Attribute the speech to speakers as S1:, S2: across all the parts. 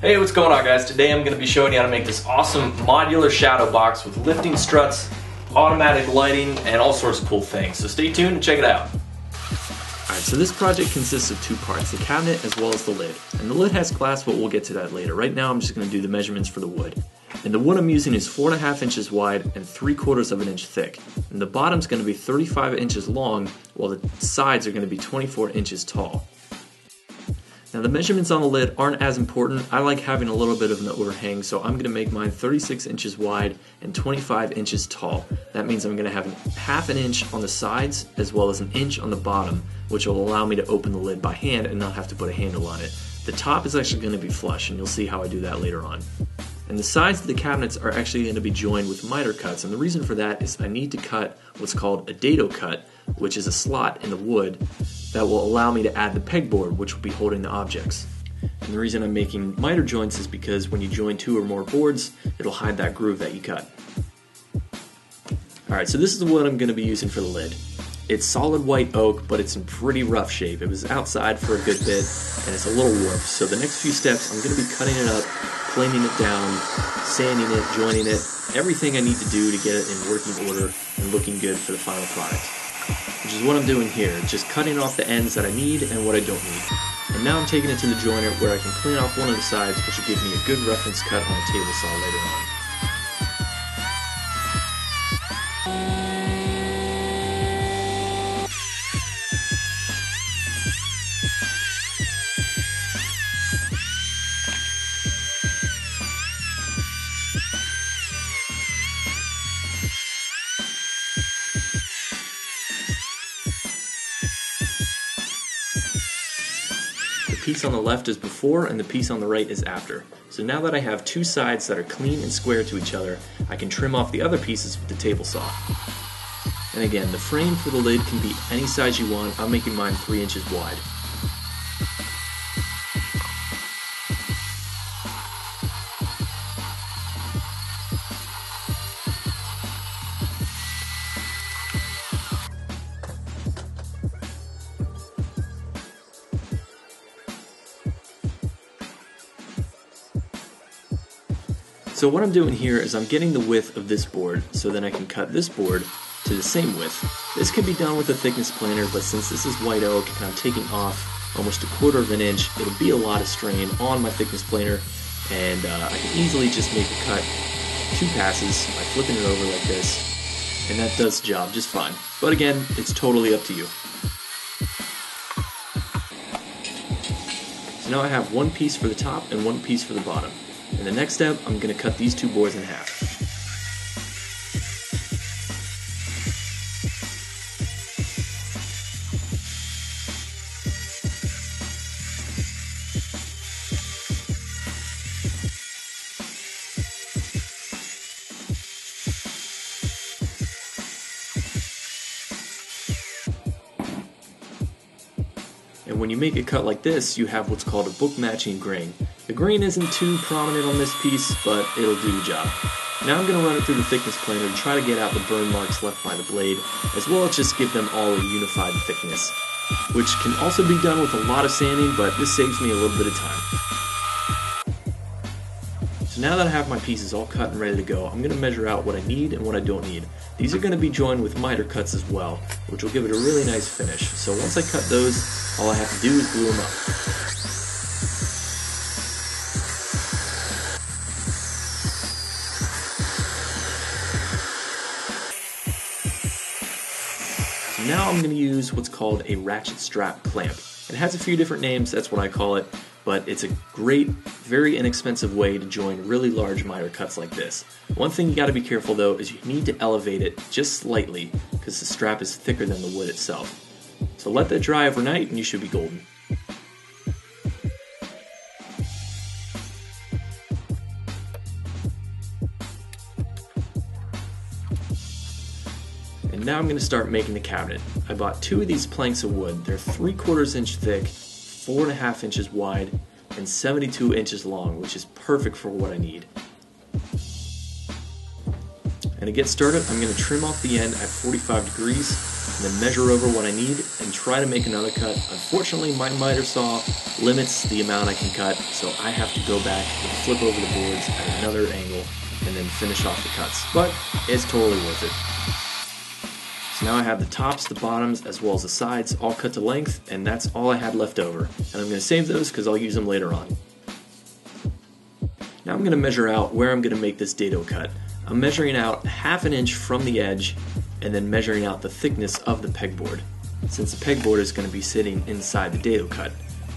S1: Hey, what's going on, guys? Today I'm going to be showing you how to make this awesome modular shadow box with lifting struts, automatic lighting, and all sorts of cool things. So stay tuned and check it out.
S2: Alright, so this project consists of two parts, the cabinet as well as the lid. And the lid has glass, but we'll get to that later. Right now I'm just going to do the measurements for the wood. And the wood I'm using is 4.5 inches wide and 3/4 of an inch thick. And the bottom's going to be 35 inches long, while the sides are going to be 24 inches tall. Now the measurements on the lid aren't as important. I like having a little bit of an overhang, so I'm going to make mine 36 inches wide and 25 inches tall. That means I'm going to have half an inch on the sides as well as an inch on the bottom, which will allow me to open the lid by hand and not have to put a handle on it. The top is actually going to be flush, and you'll see how I do that later on. And the sides of the cabinets are actually going to be joined with miter cuts, and the reason for that is I need to cut what's called a dado cut, which is a slot in the wood that will allow me to add the pegboard, which will be holding the objects. And the reason I'm making miter joints is because when you join two or more boards, it'll hide that groove that you cut. Alright, so this is the wood I'm going to be using for the lid. It's solid white oak, but it's in pretty rough shape. It was outside for a good bit, and it's a little warped. So the next few steps, I'm going to be cutting it up, planing it down, sanding it, joining it, everything I need to do to get it in working order and looking good for the final product. Which is what I'm doing here, just cutting off the ends that I need and what I don't need. And now I'm taking it to the joiner where I can clean off one of the sides, which will give me a good reference cut on a table saw later on. The piece on the left is before and the piece on the right is after. So now that I have two sides that are clean and square to each other, I can trim off the other pieces with the table saw. And again, the frame for the lid can be any size you want. I'm making mine 3 inches wide. So what I'm doing here is I'm getting the width of this board so then I can cut this board to the same width. This can be done with a thickness planer, but since this is white oak and I'm taking off almost 1/4 inch, it'll be a lot of strain on my thickness planer, and I can easily just make the cut 2 passes by flipping it over like this, and that does the job just fine. But again, it's totally up to you. So now I have one piece for the top and one piece for the bottom. In the next step, I'm going to cut these two boards in half. And when you make a cut like this, you have what's called a book matching grain. The grain isn't too prominent on this piece, but it'll do the job. Now I'm going to run it through the thickness planer to try to get out the burn marks left by the blade, as well as just give them all a unified thickness, which can also be done with a lot of sanding, but this saves me a little bit of time. So now that I have my pieces all cut and ready to go, I'm going to measure out what I need and what I don't need. These are going to be joined with miter cuts as well, which will give it a really nice finish. So once I cut those, all I have to do is glue them up. Now I'm going to use what's called a ratchet strap clamp. It has a few different names, that's what I call it, but it's a great, very inexpensive way to join really large miter cuts like this. One thing you got to be careful though is you need to elevate it just slightly because the strap is thicker than the wood itself. So let that dry overnight and you should be golden. And now I'm going to start making the cabinet. I bought 2 of these planks of wood. They're 3/4 inch thick, 4.5 inches wide, and 72 inches long, which is perfect for what I need. And to get started, I'm going to trim off the end at 45 degrees and then measure over what I need and try to make another cut. Unfortunately, my miter saw limits the amount I can cut, so I have to go back and flip over the boards at another angle and then finish off the cuts. But it's totally worth it. So now I have the tops, the bottoms, as well as the sides all cut to length, and that's all I had left over. And I'm going to save those because I'll use them later on. Now I'm going to measure out where I'm going to make this dado cut. I'm measuring out 1/2 inch from the edge and then measuring out the thickness of the pegboard, since the pegboard is going to be sitting inside the dado cut.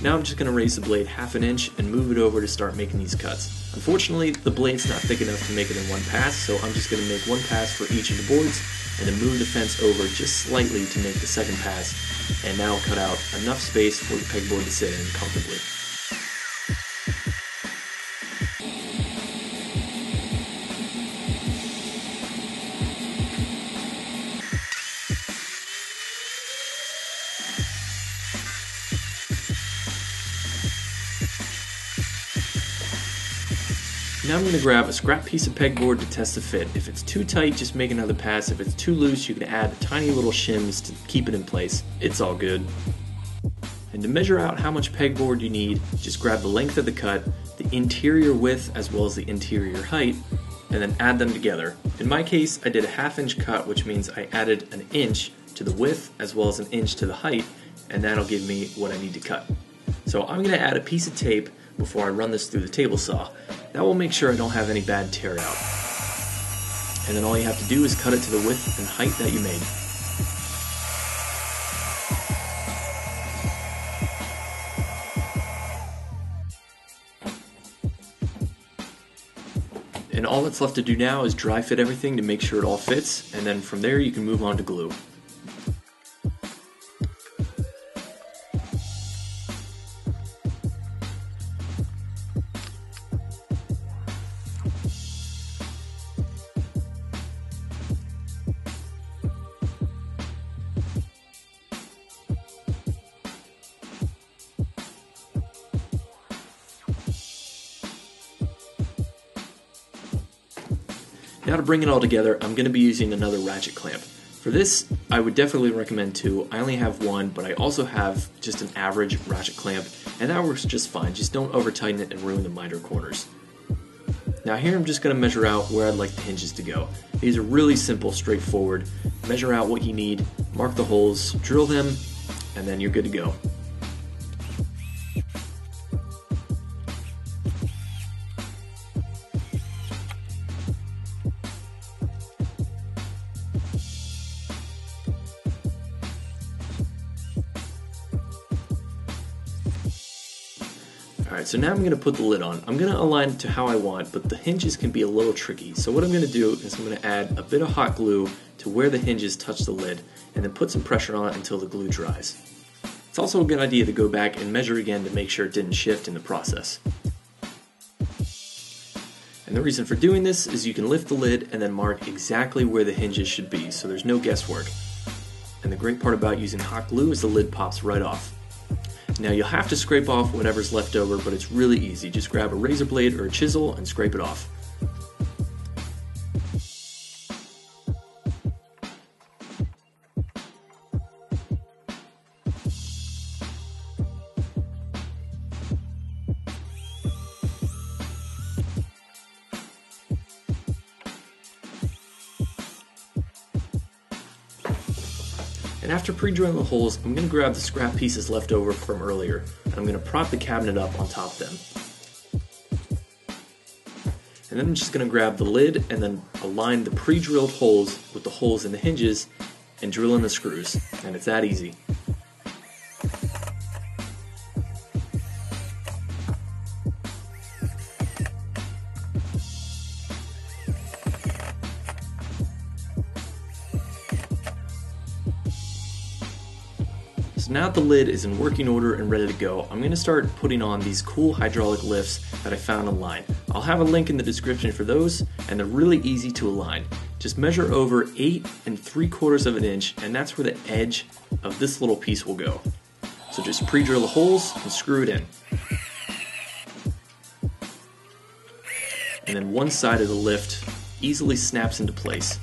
S2: Now I'm just going to raise the blade 1/2 inch and move it over to start making these cuts. Unfortunately, the blade's not thick enough to make it in one pass, so I'm just going to make one pass for each of the boards and then move the fence over just slightly to make the second pass, and now cut out enough space for the pegboard to sit in comfortably. Now I'm going to grab a scrap piece of pegboard to test the fit. If it's too tight, just make another pass. If it's too loose, you can add tiny little shims to keep it in place. It's all good. And to measure out how much pegboard you need, just grab the length of the cut, the interior width as well as the interior height, and then add them together. In my case, I did a 1/2 inch cut, which means I added an inch to the width as well as an inch to the height, and that'll give me what I need to cut. So I'm going to add a piece of tape before I run this through the table saw. That will make sure I don't have any bad tear out. And then all you have to do is cut it to the width and height that you made. And all that's left to do now is dry fit everything to make sure it all fits, and then from there you can move on to glue. Now to bring it all together, I'm going to be using another ratchet clamp. For this, I would definitely recommend two. I only have one, but I also have just an average ratchet clamp, and that works just fine. Just don't over tighten it and ruin the miter corners. Now here I'm just going to measure out where I'd like the hinges to go. These are really simple, straightforward. Measure out what you need, mark the holes, drill them, and then you're good to go. Alright, so now I'm going to put the lid on. I'm going to align it to how I want, but the hinges can be a little tricky. So what I'm going to do is I'm going to add a bit of hot glue to where the hinges touch the lid, and then put some pressure on it until the glue dries. It's also a good idea to go back and measure again to make sure it didn't shift in the process. And the reason for doing this is you can lift the lid and then mark exactly where the hinges should be, so there's no guesswork. And the great part about using hot glue is the lid pops right off. Now you'll have to scrape off whatever's left over, but it's really easy. Just grab a razor blade or a chisel and scrape it off. And after pre-drilling the holes, I'm going to grab the scrap pieces left over from earlier, and I'm going to prop the cabinet up on top of them. And then I'm just going to grab the lid and then align the pre-drilled holes with the holes in the hinges and drill in the screws. And it's that easy. So now that the lid is in working order and ready to go, I'm going to start putting on these cool hydraulic lifts that I found online. I'll have a link in the description for those, and they're really easy to align. Just measure over 8 3/4 of an inch, and that's where the edge of this little piece will go. So just pre-drill the holes and screw it in. And then one side of the lift easily snaps into place.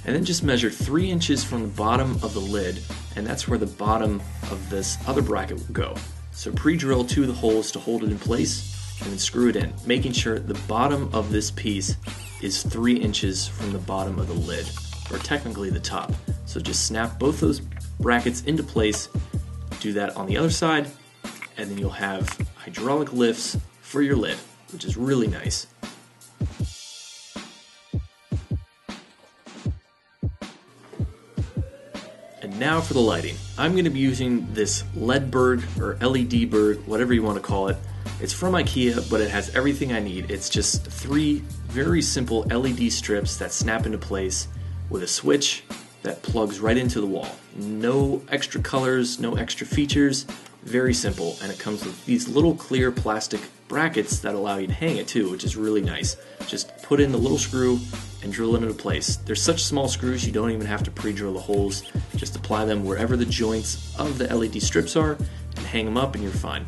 S2: And then just measure 3 inches from the bottom of the lid, and that's where the bottom of this other bracket will go. So pre-drill 2 of the holes to hold it in place, and then screw it in, making sure the bottom of this piece is 3 inches from the bottom of the lid, or technically the top. So just snap both those brackets into place, do that on the other side, and then you'll have hydraulic lifts for your lid, which is really nice. And now for the lighting. I'm going to be using this LED bird, or LED bird, whatever you want to call it. It's from IKEA, but it has everything I need. It's just 3 very simple LED strips that snap into place with a switch that plugs right into the wall. No extra colors, no extra features, very simple, and it comes with these little clear plastic brackets that allow you to hang it too, which is really nice. Just put in the little screw and drill it into place. They're such small screws you don't even have to pre-drill the holes. Just apply them wherever the joints of the LED strips are and hang them up and you're fine.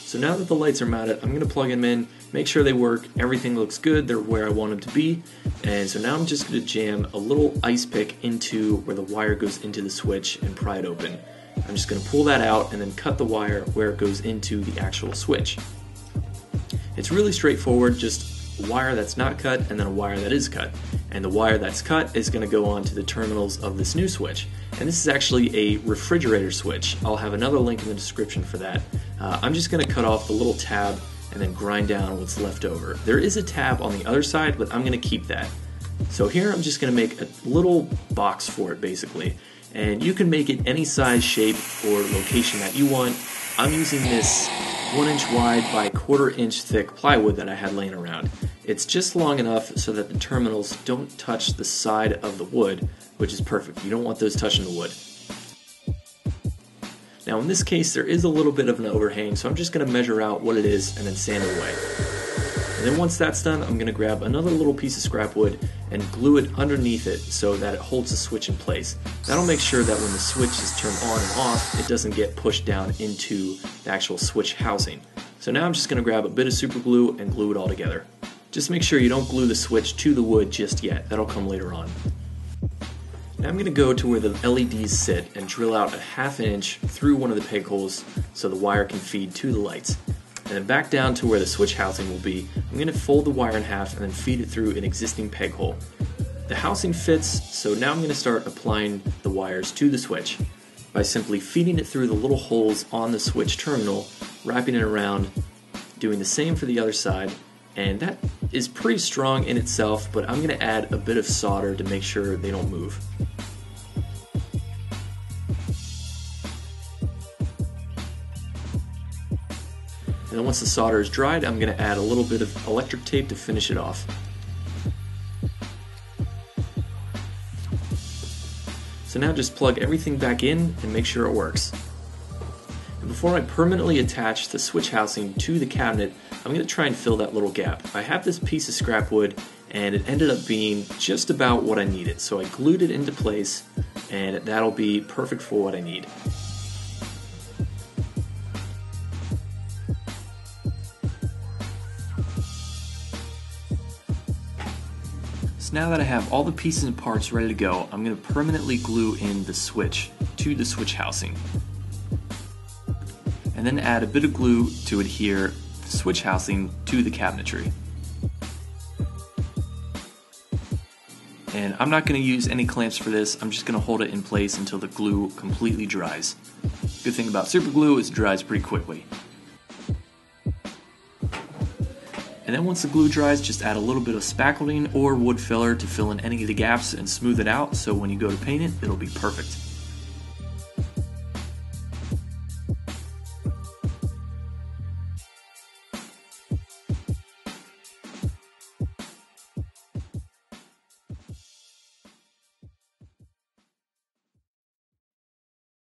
S2: So now that the lights are mounted, I'm going to plug them in, make sure they work, everything looks good, they're where I want them to be. And so now I'm just going to jam a little ice pick into where the wire goes into the switch and pry it open. I'm just going to pull that out and then cut the wire where it goes into the actual switch. It's really straightforward, just a wire that's not cut and then a wire that is cut. And the wire that's cut is going to go on to the terminals of this new switch. And this is actually a refrigerator switch. I'll have another link in the description for that. I'm just going to cut off the little tab and then grind down what's left over. There is a tab on the other side, but I'm going to keep that. So here I'm just going to make a little box for it basically. And you can make it any size, shape, or location that you want. I'm using this 1 inch wide by 1/4 inch thick plywood that I had laying around. It's just long enough so that the terminals don't touch the side of the wood, which is perfect. You don't want those touching the wood. Now in this case there is a little bit of an overhang, so I'm just going to measure out what it is and then sand it away. And then once that's done, I'm going to grab another little piece of scrap wood and glue it underneath it so that it holds the switch in place. That'll make sure that when the switch is turned on and off, it doesn't get pushed down into the actual switch housing. So now I'm just going to grab a bit of super glue and glue it all together. Just make sure you don't glue the switch to the wood just yet. That'll come later on. Now I'm going to go to where the LEDs sit and drill out a 1/2 inch through one of the peg holes so the wire can feed to the lights. And then back down to where the switch housing will be, I'm going to fold the wire in half and then feed it through an existing peg hole. The housing fits, so now I'm going to start applying the wires to the switch by simply feeding it through the little holes on the switch terminal, wrapping it around, doing the same for the other side, and that is pretty strong in itself, but I'm going to add a bit of solder to make sure they don't move. And then once the solder is dried, I'm going to add a little bit of electric tape to finish it off. So now just plug everything back in and make sure it works. And before I permanently attach the switch housing to the cabinet, I'm going to try and fill that little gap. I have this piece of scrap wood and it ended up being just about what I needed. So I glued it into place and that'll be perfect for what I need. So now that I have all the pieces and parts ready to go, I'm going to permanently glue in the switch to the switch housing. And then add a bit of glue to adhere the switch housing to the cabinetry. And I'm not going to use any clamps for this, I'm just going to hold it in place until the glue completely dries. Good thing about super glue is it dries pretty quickly. And then once the glue dries, just add a little bit of spackling or wood filler to fill in any of the gaps and smooth it out so when you go to paint it, it'll be perfect.